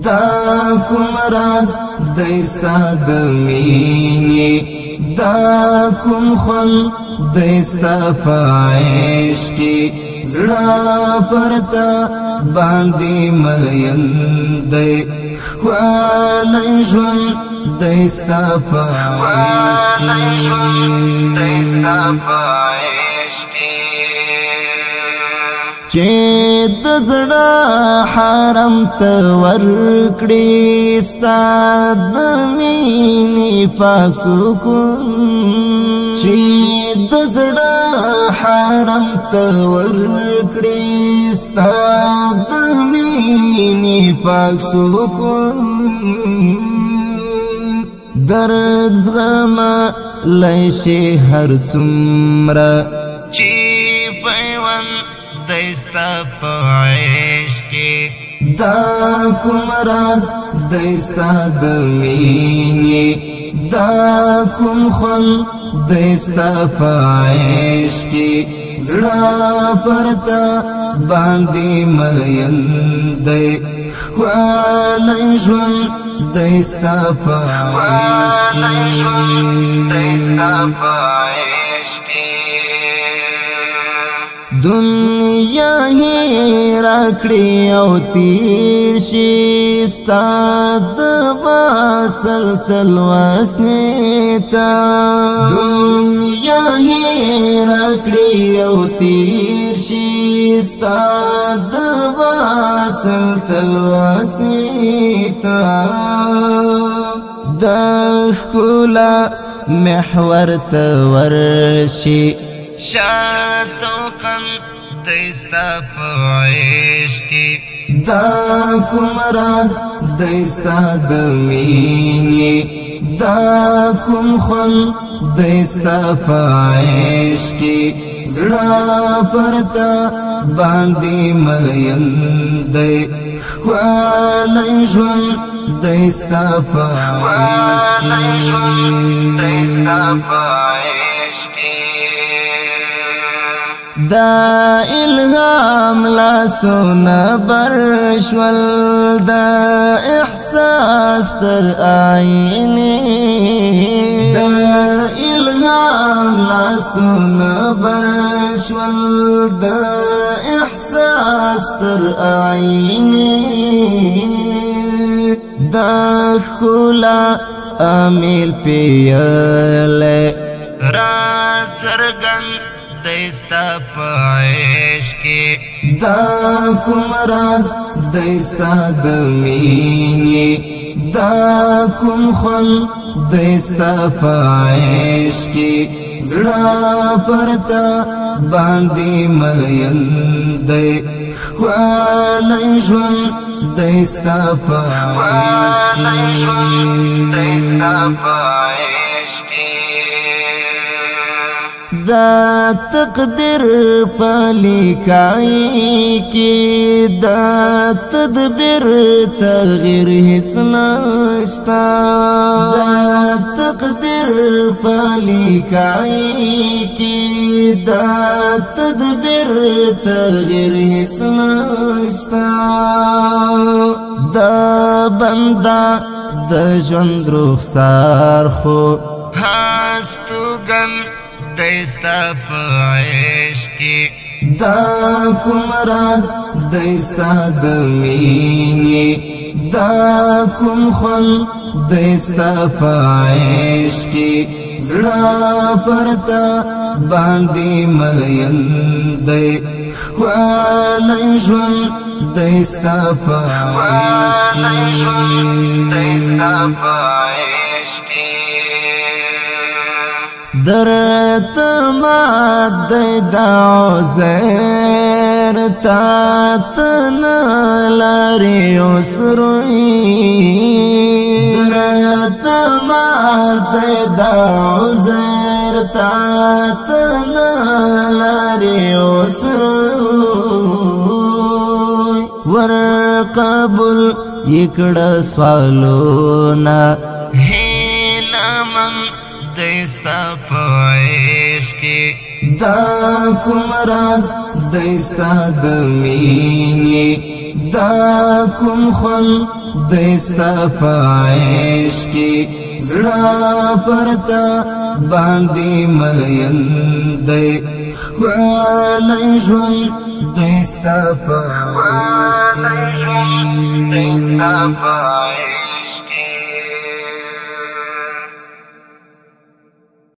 دا کوم راز دستا د مینې دا کوم خون دستا پایش کې زړه پرتا باندې مین دی خوانای ژوند دستا پایش کې چې د زړه حرم ته ورکړې ستا د مینې پاک سکون چې د زړه حرم ته ورکړې ستا د مینې پاک سکون درد زغم لشي هر څومره چې پیوند دستا پایش کې دا کوم راز دستا د مینې دا کوم خون دستا پایش کې زړه پرتا باندې مین دی خوانای ژوند دستا پایش کې دنیا هی راکړی او تیر شي ستا د واصل تلواسنې تا دنیا هی راکړی او تیر شي ستا د واصل تلواسنې تا د ښکلا محور ته ورشي شاتوقن دستا پایش کې دا کوم راز دستا د مینې دا کوم خون دستا پایش کې زړه پرتا باندې مین دی خوانای ژوند دستا پایش کې دا الهام لاسونه برشول دا احساس تر آئینه دا الهام لاسونه برشول دا احساس تر آئینه دا خلا امیل پیاله را څرګن دستا پایش کې دا کوم راز دستا د مینې دا کوم خون دستا پایش کې زړه پرتا باندې مین دی خوانای ژوند دستا پایش کې دا تقدیر پالیکای کی دا تدبیر تغییر هیڅ نشتا دا تقدیر پالیکای کی دا تدبیر تغییر هیڅ نشتا دا بندا د ژوند رخسار خو هستوګن دستا پایش کې دا کوم راز دستا د مینې دا کوم خون دستا پایش کې زړه پرتا باندې مین دی خوانای ژوند دستا پایش کې درت ماد دعوزر تاتن لاري اسروي درت ماد دعوزر تاتن لاري اسروي ور قبول یکړه سوالونا هیلا من دستا پایش کې دا کوم راز دستا د مینې دا کوم خون دستا پایش کی زړه پرتا باندې مین دی ولای ژوند دستا پایش